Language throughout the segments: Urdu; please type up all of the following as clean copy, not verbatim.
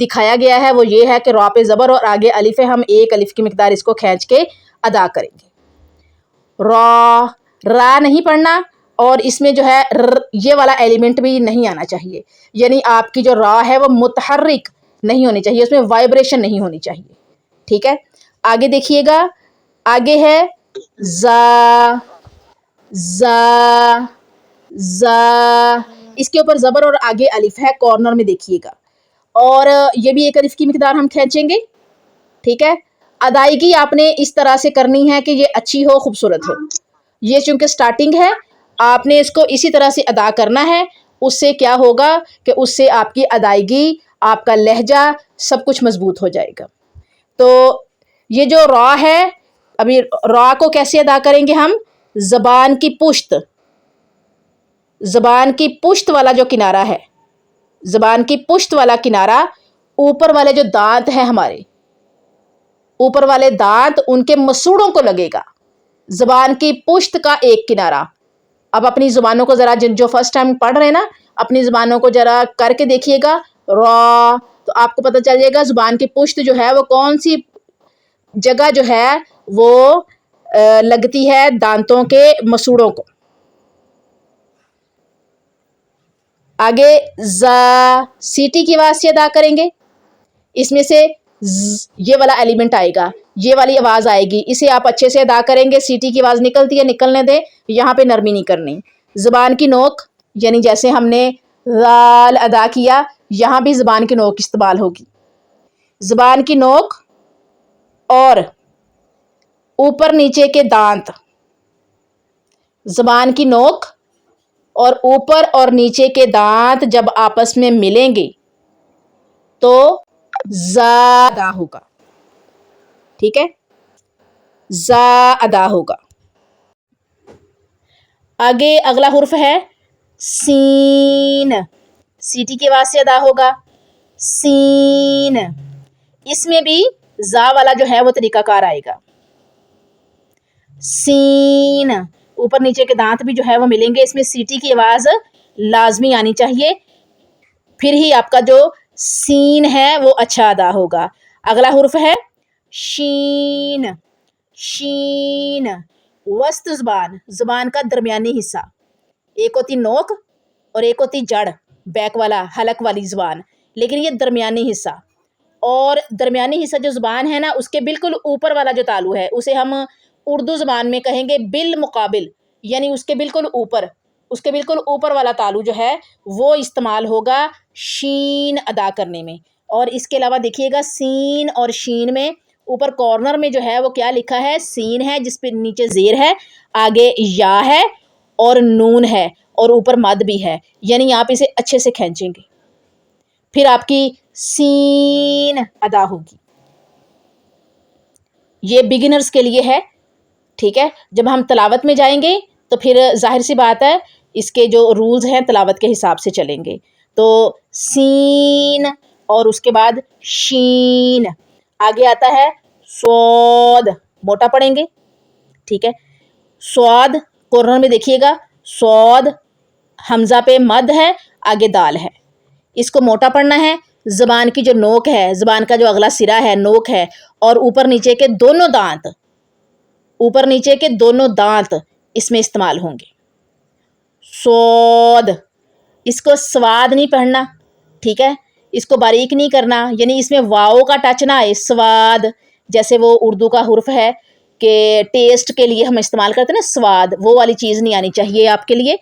دکھایا گیا ہے وہ یہ ہے کہ را پہ زبر اور آگے الف ہے، ہم ایک الف کی مقدار اس کو کھینچ کے ادا کریں گے۔ را نہیں پڑھنا، اور اس میں جو ہے یہ والا ایلیمنٹ بھی نہیں آنا چاہیے، یعنی آپ کی جو را ہے وہ متحرک نہیں ہونی چاہیے، اس میں وائبریشن نہیں ہونی چاہیے، ٹھیک ہے۔ آگے دیکھیے گا، آگے ہے زا، زا، زا، اس کے اوپر زبر اور آگے الف ہے، کارنر میں دیکھیے گا، اور یہ بھی ایک الف کی مقدار ہم کھینچیں گے، ٹھیک ہے۔ ادائیگی آپ نے اس طرح سے کرنی ہے کہ یہ اچھی ہو، خوبصورت ہو۔ یہ چونکہ سٹارٹنگ ہے، آپ نے اس کو اسی طرح سے ادا کرنا ہے، اس سے کیا ہوگا کہ اس سے آپ کی ادائیگی، آپ کا لہجہ سب کچھ مضبوط ہو جائے گا۔ تو یہ جو را ہے، ابھی را کو کیسے ادا کریں گے ہم؟ زبان کی پشت، زبان کی پشت والا جو کنارہ ہے، زبان کی پشت والا کنارہ، اوپر والے جو دانت ہیں ہمارے، اوپر والے دانت ان کے مسوڑوں کو لگے گا، زبان کی پشت کا ایک کنارہ۔ اب اپنی زبانوں کو ذرا جو فرسٹ ٹائم پڑھ رہے ہیں نا، اپنی زبانوں کو ذرا کر کے دیکھیے گا، را، تو آپ کو پتہ چل جائے گا زبان کی پشت جو ہے وہ کون سی جگہ جو ہے وہ لگتی ہے دانتوں کے مسوڑوں کو۔ آگے زا، سیٹی کی آواز سے ادا کریں گے، اس میں سے یہ والا ایلیمنٹ آئے گا، یہ والی آواز آئے گی، اسے آپ اچھے سے ادا کریں گے۔ سیٹی کی آواز نکلتی ہے، نکلنے دیں، یہاں پہ نرمی نہیں کرنی۔ زبان کی نوک، یعنی جیسے ہم نے غال ادا کیا، یہاں بھی زبان کی نوک استعمال ہوگی۔ زبان کی نوک اور اوپر نیچے کے دانت، زبان کی نوک اور اوپر اور نیچے کے دانت جب آپس میں ملیں گے تو زا ادا ہوگا، ٹھیک ہے، زا ادا ہوگا۔ آگے اگلا حرف ہے سین، سیٹی کی آواز سے ادا ہوگا، سین، اس میں بھی زا والا جو ہے وہ طریقہ کار آئے گا، سین، اوپر نیچے کے دانت بھی جو ہے وہ ملیں گے، اس میں سیٹی کی آواز لازمی آنی چاہیے، پھر ہی آپ کا جو سین ہے وہ اچھا ادا ہوگا۔ اگلا حرف ہے شین، شین، وسط زبان، زبان کا درمیانی حصہ، ایک ہوتی نوک اور ایک ہوتی جڑ، بیک والا حلق والی زبان، لیکن یہ درمیانی حصہ، اور درمیانی حصہ جو زبان ہے نا، اس کے بالکل اوپر والا جو تالو ہے اسے ہم اردو زبان میں کہیں گے بالمقابل، یعنی اس کے بالکل اوپر، اس کے بالکل اوپر والا تالو جو ہے وہ استعمال ہوگا شین ادا کرنے میں۔ اور اس کے علاوہ دیکھیے گا سین اور شین میں اوپر کارنر میں جو ہے وہ کیا لکھا ہے؟ سین ہے، جس پہ نیچے زیر ہے، آگے یا ہے اور نون ہے، اور اوپر مد بھی ہے، یعنی آپ اسے اچھے سے کھینچیں گے، پھر آپ کی سین ادا ہوگی۔ یہ بگنرز کے لیے ہے، ٹھیک ہے۔ جب ہم تلاوت میں جائیں گے تو پھر ظاہر سی بات ہے اس کے جو رولز ہیں تلاوت کے حساب سے چلیں گے۔ تو سین اور اس کے بعد شین، آگے آتا ہے سواد، موٹا پڑھیں گے، ٹھیک ہے۔ سواد کارنر میں دیکھیے گا، سواد، حمزہ پہ مد ہے، آگے دال ہے، اس کو موٹا پڑھنا ہے۔ زبان کی جو نوک ہے، زبان کا جو اگلا سرا ہے نوک ہے، اور اوپر نیچے کے دونوں دانت، اوپر نیچے کے دونوں دانت اس میں استعمال ہوں گے۔ سواد، اس کو سواد نہیں پڑھنا، ٹھیک ہے، اس کو باریک نہیں کرنا، یعنی اس میں واؤ کا ٹچ نہ آئے، سواد، جیسے وہ اردو کا حرف ہے کہ ٹیسٹ کے لیے ہم استعمال کرتے ہیں نا سواد، وہ والی چیز نہیں آنی چاہیے آپ کے لیے،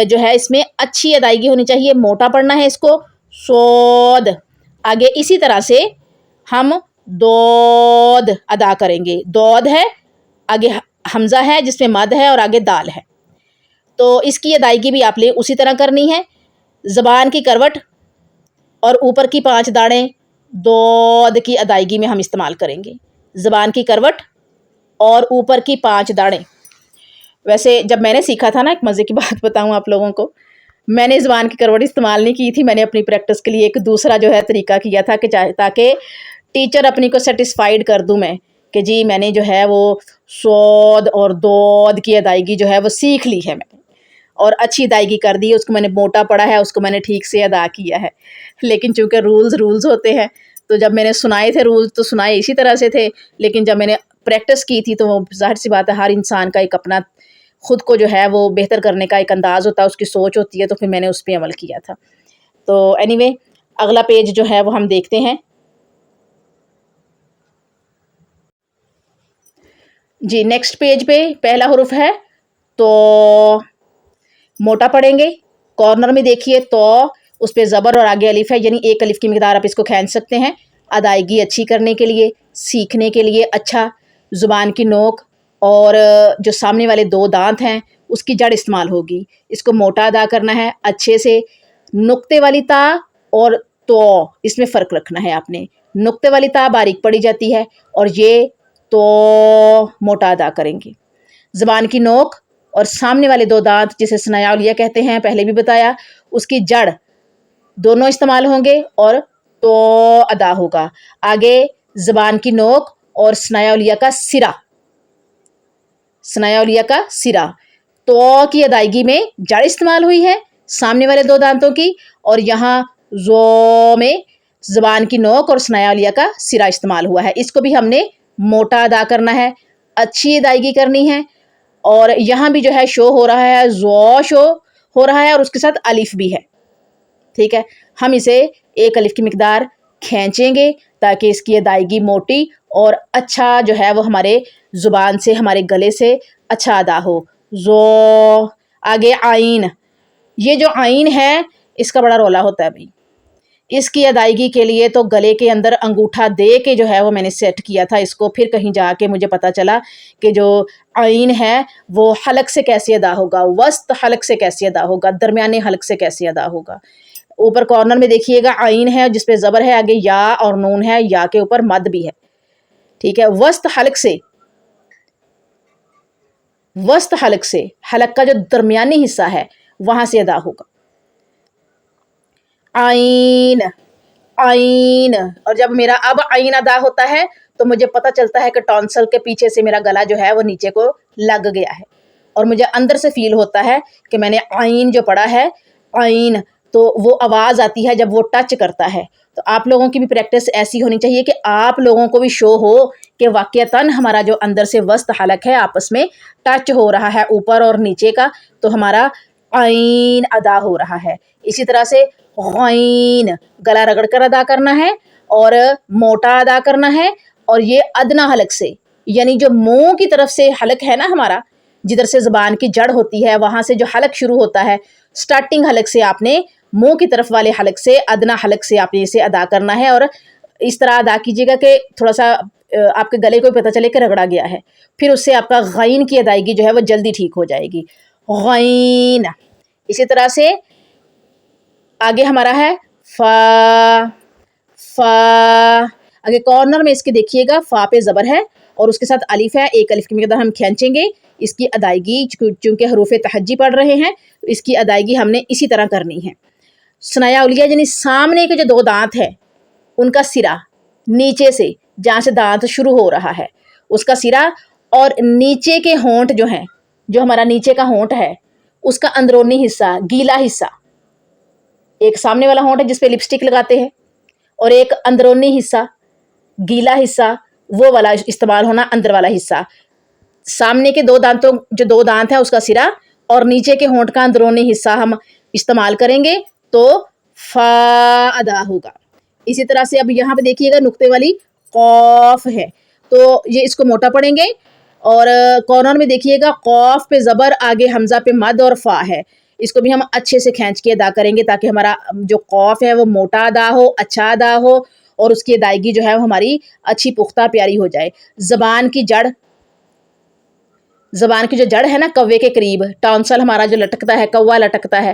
جو ہے اس میں اچھی ادائیگی ہونی چاہیے، موٹا پڑھنا ہے اس کو، سواد۔ آگے اسی طرح سے ہم دود ادا کریں گے، دود ہے، آگے حمزہ ہے جس میں مد ہے اور آگے دال ہے، تو اس کی ادائیگی بھی آپ نے اسی طرح کرنی ہے۔ زبان کی کروٹ اور اوپر کی 5 داڑیں دود کی ادائیگی میں ہم استعمال کریں گے، زبان کی کروٹ اور اوپر کی 5 داڑیں۔ ویسے جب میں نے سیکھا تھا نا، ایک مزے کی بات بتاؤں آپ لوگوں کو، میں نے زبان کی کروٹ استعمال نہیں کی تھی، میں نے اپنی پریکٹس کے لیے ایک دوسرا جو ہے طریقہ کیا تھا کہ تاکہ ٹیچر اپنی کو سیٹسفائیڈ کر دوں میں کہ جی میں نے جو ہے وہ سود اور دود کی ادائیگی جو ہے وہ سیکھ لی ہے میں نے، اور اچھی ادائیگی کر دی. اس کو میں نے موٹا پڑھا ہے, اس کو میں نے ٹھیک سے ادا کیا ہے. لیکن چونکہ رولز ہوتے ہیں, تو جب میں نے سنائے تھے رولز تو سنائے اسی طرح سے تھے, لیکن جب میں نے پریکٹس کی تھی تو وہ ظاہر سی بات ہے ہر انسان کا ایک اپنا خود کو جو ہے وہ بہتر کرنے کا ایک انداز ہوتا ہے, اس کی سوچ ہوتی ہے, تو پھر میں نے اس پہ عمل کیا تھا. تو اینی وے اگلا پیج جو ہے وہ ہم دیکھتے ہیں. جی نیکسٹ پیج پہ پہلا حرف ہے تو, موٹا پڑھیں گے. کارنر میں دیکھیے تو, اس پہ زبر اور آگے الف ہے, یعنی ایک الف کی مقدار آپ اس کو کھینچ سکتے ہیں. ادائیگی اچھی کرنے کے لیے, سیکھنے کے لیے اچھا. زبان کی نوک اور جو سامنے والے دو دانت ہیں اس کی جڑ استعمال ہوگی. اس کو موٹا ادا کرنا ہے اچھے سے. نقطے والی تا اور تو اس میں فرق رکھنا ہے آپ نے. نقطے والی تا باریک پڑی جاتی ہے اور یہ تو موٹا ادا کریں گے. زبان کی نوک اور سامنے والے دو دانت جسے ثنایا علیہ کہتے ہیں, پہلے بھی بتایا, اس کی جڑ دونوں استعمال ہوں گے اور تو ادا ہوگا. آگے زبان کی نوک اور ثنایا علیہ کا سرا, ثنایا علیہ کا سرا. تو کی ادائیگی میں جڑ استعمال ہوئی ہے سامنے والے دو دانتوں کی, اور یہاں زو میں زبان کی نوک اور ثنایا علیہ کا سرا استعمال ہوا ہے. اس کو بھی ہم نے موٹا ادا کرنا ہے, اچھی ادائیگی کرنی ہے. اور یہاں بھی جو ہے شو ہو رہا ہے, زو شو ہو رہا ہے اور اس کے ساتھ الف بھی ہے. ٹھیک ہے, ہم اسے ایک الف کی مقدار کھینچیں گے تاکہ اس کی ادائیگی موٹی اور اچھا جو ہے وہ ہمارے زبان سے, ہمارے گلے سے اچھا ادا ہو. زو. آگے آئین. یہ جو آئین ہے اس کا بڑا رولا ہوتا ہے بھائی. اس کی ادائیگی کے لیے تو گلے کے اندر انگوٹھا دے کے جو ہے وہ میں نے سیٹ کیا تھا اس کو. پھر کہیں جا کے مجھے پتا چلا کہ جو آئین ہے وہ حلق سے کیسے ادا ہوگا, وسط حلق سے کیسے ادا ہوگا, درمیانے حلق سے کیسے ادا ہوگا. اوپر کارنر میں دیکھیے گا آئین ہے جس پہ زبر ہے, آگے یا اور نون ہے, یا کے اوپر مد بھی ہے. ٹھیک ہے, وسط حلق سے, وسط حلق سے, حلق کا جو درمیانی حصہ ہے وہاں سے ادا ہوگا. آئین, آئین. اور جب میرا اب آئین ادا ہوتا ہے تو مجھے پتہ چلتا ہے کہ ٹونسل کے پیچھے سے میرا گلا جو ہے وہ نیچے کو لگ گیا ہے, اور مجھے اندر سے فیل ہوتا ہے کہ میں نے آئین جو پڑھا ہے, آئین, تو وہ آواز آتی ہے جب وہ ٹچ کرتا ہے. تو آپ لوگوں کی بھی پریکٹس ایسی ہونی چاہیے کہ آپ لوگوں کو بھی شو ہو کہ واقعتاً ہمارا جو اندر سے وسط حلق ہے آپس میں ٹچ ہو رہا ہے اوپر اور نیچے کا, تو ہمارا آئین ادا ہو رہا ہے. اسی طرح سے غین, گلا رگڑ کر ادا کرنا ہے اور موٹا ادا کرنا ہے. اور یہ ادنا حلق سے, یعنی جو منہ کی طرف سے حلق ہے نا ہمارا, جدھر سے زبان کی جڑ ہوتی ہے وہاں سے جو حلق شروع ہوتا ہے, سٹارٹنگ حلق سے آپ نے منہ کی طرف والے حلق سے, ادنا حلق سے آپ نے اسے ادا کرنا ہے. اور اس طرح ادا کیجیے گا کہ تھوڑا سا آپ کے گلے کو پتہ چلے کہ رگڑا گیا ہے. پھر اس سے آپ کا غین کی ادائیگی جو ہے وہ جلدی ٹھیک ہو جائے گی. غین. اسی طرح سے آگے ہمارا ہے فا, فا. آگے کارنر میں اس کے دیکھیے گا فا پہ زبر ہے اور اس کے ساتھ الف ہے, ایک الف کی مقدار ہم کھینچیں گے. اس کی ادائیگی چونکہ حروف تہجی پڑھ رہے ہیں تو اس کی ادائیگی ہم نے اسی طرح کرنی ہے. ثنایا علیہ یعنی سامنے کے جو دو دانت ہیں ان کا سرا, نیچے سے جہاں سے دانت شروع ہو رہا ہے اس کا سرا, اور نیچے کے ہونٹ جو ہیں, جو ہمارا نیچے کا ہونٹ ہے اس کا اندرونی حصہ, گیلا حصہ, ایک سامنے والا ہونٹ ہے جس پہ لپسٹک لگاتے ہیں, اور ایک اندرونی حصہ گیلا حصہ, وہ والا استعمال ہونا, اندر والا حصہ. سامنے کے دو دانتوں, جو دو دانت ہیں اس کا سرا اور نیچے کے ہونٹ کا اندرونی حصہ ہم استعمال کریں گے تو فا ادا ہوگا. اسی طرح سے اب یہاں پہ دیکھیے گا نقطے والی قوف ہے, تو یہ اس کو موٹا پڑھیں گے. اور کارنر میں دیکھیے گا قوف پہ زبر, آگے حمزہ پہ مد اور فا ہے. اس کو بھی ہم اچھے سے کھینچ کے ادا کریں گے تاکہ ہمارا جو قوف ہے وہ موٹا ادا ہو, اچھا ادا ہو, اور اس کی ادائیگی جو ہے وہ ہماری اچھی پختہ پیاری ہو جائے. زبان کی جڑ, زبان کی جو جڑ ہے نا کوے کے قریب, ٹونسل ہمارا جو لٹکتا ہے, کوا لٹکتا ہے,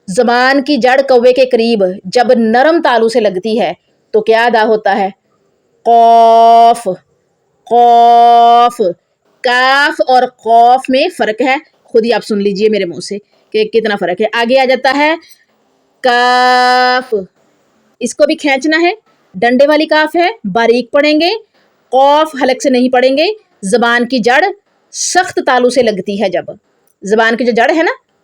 زبان کی جڑ کوے کے قریب جب نرم تالو سے لگتی ہے تو کیا ادا ہوتا ہے؟ قوف, قوف. کاف اور قوف میں فرق ہے, خود ہی آپ سن لیجئے میرے منہ سے کہ کتنا فرق ہے. آگے آ جاتا ہے کاف, اس کو بھی کھینچنا ہے, ڈنڈے والی کاف ہے, باریک پڑھیں گے. قوف حلق سے نہیں پڑھیں گے. زبان کی جڑ سخت تالو سے لگتی ہے, جب زبان کی جو جڑ ہے نا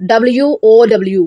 WOW,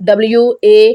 WA